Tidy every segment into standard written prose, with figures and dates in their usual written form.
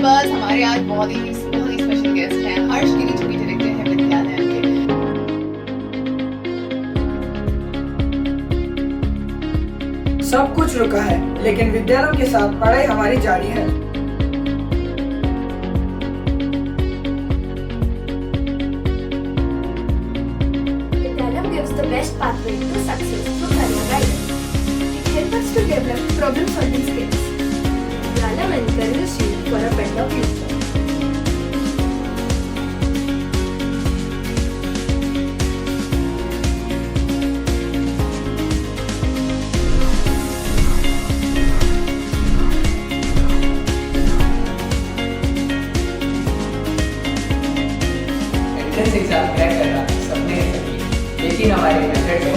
हमारे आज बहुत ही स्पेशल गेस्ट हैं हर्ष गिरी, जो कि डायरेक्टर हैं विद्यालय के। सब कुछ रुका है, लेकिन विद्यालयों के साथ पढ़ाई हमारी जारी है। Vidhyalayam gives the best pathway to success through career guidance. It helps us to develop problem-solving skills. Vidhyalayam encourages you for a better future. Entrance exam crack करना सबने सकी, लेकिन हमारे मेथड को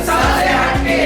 सबसे हटके